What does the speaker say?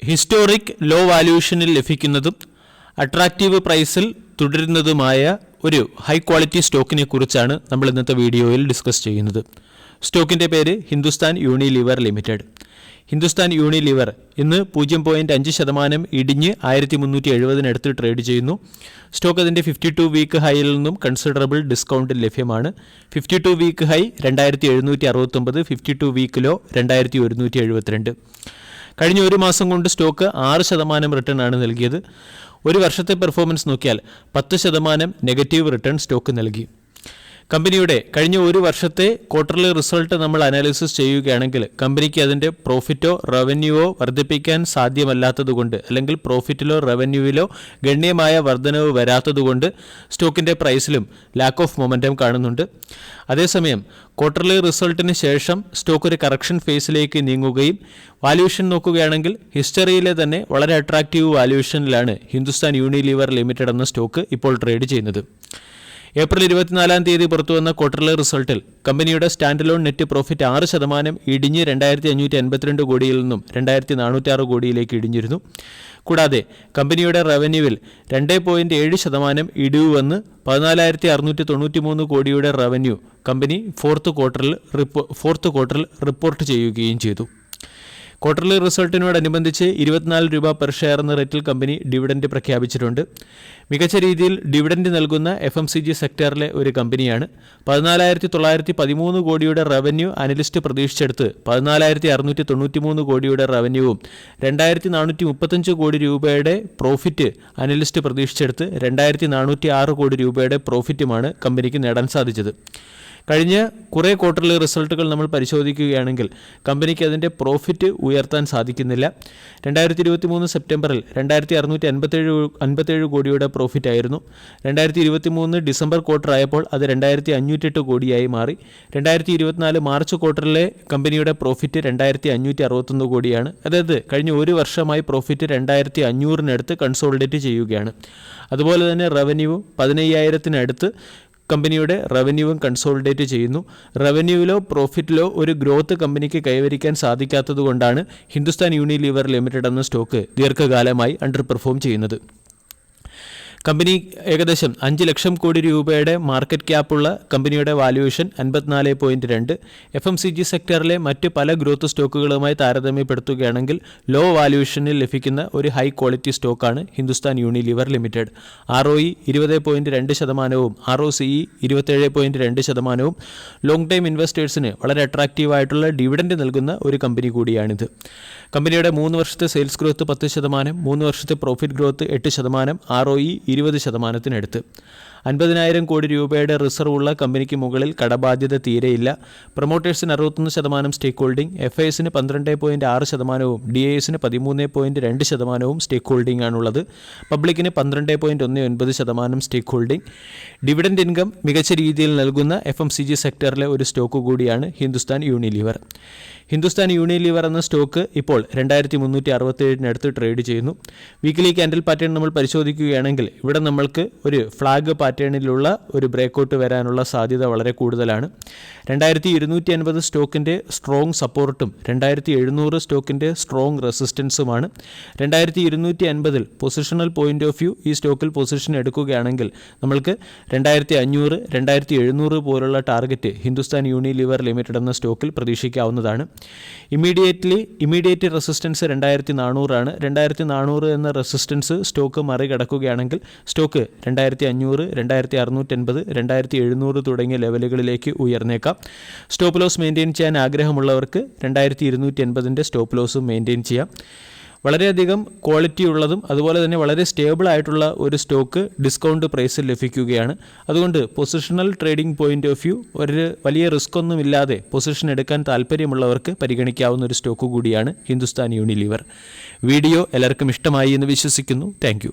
Historic law വാല്യൂഷനിൽ ലഭിക്കുന്നതും attractive പ്രൈസിൽ തുടരുന്നതുമായ ഒരു ഹൈ ക്വാളിറ്റി സ്റ്റോക്കിനെ കുറിച്ചാണ് നമ്മൾ ഇന്നത്തെ വീഡിയോയിൽ ഡിസ്കസ് ചെയ്യുന്നത്. സ്റ്റോക്കിൻ്റെ പേര് Hindustan Unilever limited. Hindustan Unilever ഇന്ന് 0.5% ഇടിഞ്ഞ് 1370 ട്രേഡ് ചെയ്യുന്നു. സ്റ്റോക്ക് അതിൻ്റെ 52 വീക്ക് ഹൈയിൽ നിന്നും കൺസിഡറബിൾ ഡിസ്കൗണ്ടിൽ ലഭ്യമാണ്. 52 വീക്ക് ഹൈ 2769, 52 വീക്ക് ലോ 2172. കഴിഞ്ഞ ഒരു മാസം കൊണ്ട് സ്റ്റോക്ക് 6% റിട്ടേൺ ആണ് നൽകിയത്. ഒരു വർഷത്തെ പെർഫോമൻസ് നോക്കിയാൽ 10% നെഗറ്റീവ് റിട്ടേൺ സ്റ്റോക്ക് നൽകി. കമ്പനിയുടെ കഴിഞ്ഞ ഒരു വർഷത്തെ ക്വാർട്ടർലി റിസൾട്ട് നമ്മൾ അനാലിസിസ് ചെയ്യുകയാണെങ്കിൽ കമ്പനിക്ക് അതിൻ്റെ പ്രോഫിറ്റോ റവന്യൂവോ വർദ്ധിപ്പിക്കാൻ സാധ്യമല്ലാത്തതുകൊണ്ട്, അല്ലെങ്കിൽ പ്രോഫിറ്റിലോ റവന്യൂവിലോ ഗണ്യമായ വർധനവ് വരാത്തതുകൊണ്ട് സ്റ്റോക്കിൻ്റെ പ്രൈസിലും ലാക്ക് ഓഫ് മൊമെൻറ്റം കാണുന്നുണ്ട്. അതേസമയം ക്വാർട്ടർലി റിസൾട്ടിന് ശേഷം സ്റ്റോക്ക് ഒരു കറക്ഷൻ ഫേസിലേക്ക് നീങ്ങുകയും വാല്യൂഷൻ നോക്കുകയാണെങ്കിൽ ഹിസ്റ്ററിയിലെ തന്നെ വളരെ അട്രാക്റ്റീവ് വാല്യൂഷനിലാണ് ഹിന്ദുസ്ഥാൻ യൂണിലിവർ ലിമിറ്റഡ് എന്ന സ്റ്റോക്ക് ഇപ്പോൾ ട്രേഡ് ചെയ്യുന്നത്. ഏപ്രിൽ 24 പുറത്തുവന്ന ക്വാർട്ടർലി റിസൾട്ടിൽ കമ്പനിയുടെ സ്റ്റാൻഡ് ലോൺ നെറ്റ് പ്രോഫിറ്റ് 6% ഇടിഞ്ഞ് 2552 കോടിയിൽ നിന്നും 2406 കോടിയിലേക്ക് ഇടിഞ്ഞിരുന്നു. കൂടാതെ കമ്പനിയുടെ റവന്യൂവിൽ 2.7% ഇടിവ് വന്ന് 14,693 കോടിയുടെ റവന്യൂ കമ്പനി ഫോർത്ത് ക്വാർട്ടറിൽ റിപ്പോർട്ട് ചെയ്യുകയും ചെയ്തു. ക്വാർട്ടർലി റിസൾട്ടിനോടനുബന്ധിച്ച് 24 രൂപ പെർ ഷെയർ എന്ന റേറ്റിൽ കമ്പനി ഡിവിഡൻഡ് പ്രഖ്യാപിച്ചിട്ടുണ്ട്. മികച്ച രീതിയിൽ ഡിവിഡൻഡ് നൽകുന്ന FMCG സെക്ടറിലെ ഒരു കമ്പനിയാണ്. 14,913 കോടിയുടെ റവന്യൂ അനലിസ്റ്റ് പ്രതീക്ഷിച്ചെടുത്ത് 14,693 കോടിയുടെ റവന്യൂവും 2,435 കോടി രൂപയുടെ പ്രോഫിറ്റ് അനലിസ്റ്റ് പ്രതീക്ഷിച്ചെടുത്ത് 2,406 കോടി രൂപയുടെ പ്രോഫിറ്റുമാണ് കമ്പനിക്ക് നേടാൻ സാധിച്ചത്. കഴിഞ്ഞ കുറേ ക്വാർട്ടർലി റിസൾട്ടുകൾ നമ്മൾ പരിശോധിക്കുകയാണെങ്കിൽ കമ്പനിക്ക് അതിൻ്റെ പ്രോഫിറ്റ് ഉയർത്താൻ സാധിക്കുന്നില്ല. 2023 സെപ്റ്റംബറിൽ 2,657 കോടിയുടെ പ്രോഫിറ്റ് ആയിരുന്നു. 2023 ഡിസംബർ ക്വാർട്ടർ ആയപ്പോൾ അത് 2,508 കോടിയായി മാറി. 2024 മാർച്ച് ക്വാർട്ടറിലെ കമ്പനിയുടെ പ്രോഫിറ്റ് 2,561 കോടിയാണ്. അതായത് കഴിഞ്ഞ ഒരു വർഷമായി പ്രോഫിറ്റ് 2,500 കൺസോളിഡേറ്റ് ചെയ്യുകയാണ്. അതുപോലെ തന്നെ റവന്യൂവും 15,000 കമ്പനിയുടെ റവന്യൂവും കൺസോളിഡേറ്റ് ചെയ്യുന്നു. റവന്യൂവിലോ പ്രോഫിറ്റിലോ ഒരു ഗ്രോത്ത് കമ്പനിക്ക് കൈവരിക്കാൻ സാധിക്കാത്തതുകൊണ്ടാണ് ഹിന്ദുസ്ഥാൻ യൂണിലിവർ ലിമിറ്റഡ് എന്ന സ്റ്റോക്ക് ദീർഘകാലമായി അണ്ടർ പെർഫോം ചെയ്യുന്നത്. കമ്പനി ഏകദേശം 5 ലക്ഷം കോടി രൂപയുടെ മാർക്കറ്റ് ക്യാപ്പുള്ള കമ്പനിയുടെ വാല്യൂവേഷൻ 54.2. FMCG സെക്ടറിലെ മറ്റ് പല ഗ്രോത്ത് സ്റ്റോക്കുകളുമായി താരതമ്യപ്പെടുത്തുകയാണെങ്കിൽ ലോ വാല്യൂവേഷനിൽ ലഭിക്കുന്ന ഒരു ഹൈ ക്വാളിറ്റി സ്റ്റോക്കാണ് Hindustan Unilever limited. ROE 20.2%, ROCE 27.2%. Long time ഇൻവെസ്റ്റേഴ്സിന് വളരെ അട്രാക്റ്റീവായിട്ടുള്ള ഡിവിഡൻഡ് നൽകുന്ന ഒരു കമ്പനി കൂടിയാണിത്. കമ്പനിയുടെ 3 വർഷത്തെ സെയിൽസ് ഗ്രോത്ത് 10%, 3 വർഷത്തെ പ്രോഫിറ്റ് ഗ്രോത്ത് 8%, ROE 20%. 50,000 കോടി രൂപയുടെ റിസർവ് ഉള്ള കമ്പനിക്ക് മുകളിൽ കടബാധ്യത തീരെയില്ല. പ്രൊമോട്ടേഴ്സിന് 61% സ്റ്റേക്ക് ഹോൾഡിംഗ്, FISന് 12.6%, DISന് 13.2% സ്റ്റേക്ക് ഹോൾഡിംഗ് ആണുള്ളത്. പബ്ലിക്കിന് 12.19% സ്റ്റേക്ക് ഹോൾഡിംഗ്. ഡിവിഡൻഡ് ഇൻകം മികച്ച രീതിയിൽ നൽകുന്ന FMCG സെക്ടറിലെ ഒരു സ്റ്റോക്ക് കൂടിയാണ് ഹിന്ദുസ്ഥാൻ യൂണിലിവർ. ഹിന്ദുസ്ഥാൻ യൂണിലിവർ എന്ന സ്റ്റോക്ക് ഇപ്പോൾ 2,367 ട്രേഡ് ചെയ്യുന്നു. വീക്കിലി ക്യാൻഡിൽ പാറ്റേൺ നമ്മൾ പരിശോധിക്കുകയാണെങ്കിൽ ഇവിടെ നമ്മൾക്ക് ഒരു ഫ്ലാഗ് പാറ്റേണിലുള്ള ഒരു ബ്രേക്കൗട്ട് വരാനുള്ള സാധ്യത വളരെ കൂടുതലാണ്. 2,250 സ്റ്റോക്കിൻ്റെ സ്ട്രോങ് സപ്പോർട്ടും 2,700 സ്റ്റോക്കിൻ്റെ സ്ട്രോങ് റെസിസ്റ്റൻസുമാണ്. 2,250 പൊസിഷണൽ പോയിന്റ് ഓഫ് വ്യൂ ഈ സ്റ്റോക്കിൽ പൊസിഷൻ എടുക്കുകയാണെങ്കിൽ നമ്മൾക്ക് 2,500, 2,700 പോലുള്ള ടാർഗറ്റ് ഹിന്ദുസ്ഥാൻ യൂണിലിവർ ലിമിറ്റഡ് എന്ന സ്റ്റോക്കിൽ പ്രതീക്ഷിക്കാവുന്നതാണ്. ഇമ്മീഡിയറ്റ് റെസിസ്റ്റൻസ് 2,400 ആണ്. 2,400 എന്ന റെസിസ്റ്റൻസ് സ്റ്റോക്ക് മറികടക്കുകയാണെങ്കിൽ സ്റ്റോക്ക് 2,500, 2,650, 2,700 തുടങ്ങിയ ലെവലുകളിലേക്ക് ഉയർന്നേക്കാം. സ്റ്റോപ്പ് ലോസ് മെയിൻറ്റെയിൻ ചെയ്യാൻ ആഗ്രഹമുള്ളവർക്ക് 2,280 സ്റ്റോപ്പ് ലോസും മെയിൻറ്റെയിൻ ചെയ്യാം. വളരെയധികം ക്വാളിറ്റി ഉള്ളതും അതുപോലെ തന്നെ വളരെ സ്റ്റേബിൾ ആയിട്ടുള്ള ഒരു സ്റ്റോക്ക് ഡിസ്കൗണ്ട് പ്രൈസിൽ ലഭിക്കുകയാണ്. അതുകൊണ്ട് positional trading point of view ഒരു വലിയ റിസ്ക് ഒന്നുമില്ലാതെ പൊസിഷൻ എടുക്കാൻ താല്പര്യമുള്ളവർക്ക് പരിഗണിക്കാവുന്ന ഒരു സ്റ്റോക്ക് കൂടിയാണ് ഹിന്ദുസ്ഥാൻ യൂണിലിവർ. വീഡിയോ എല്ലാവർക്കും ഇഷ്ടമായി എന്ന് വിശ്വസിക്കുന്നു. താങ്ക്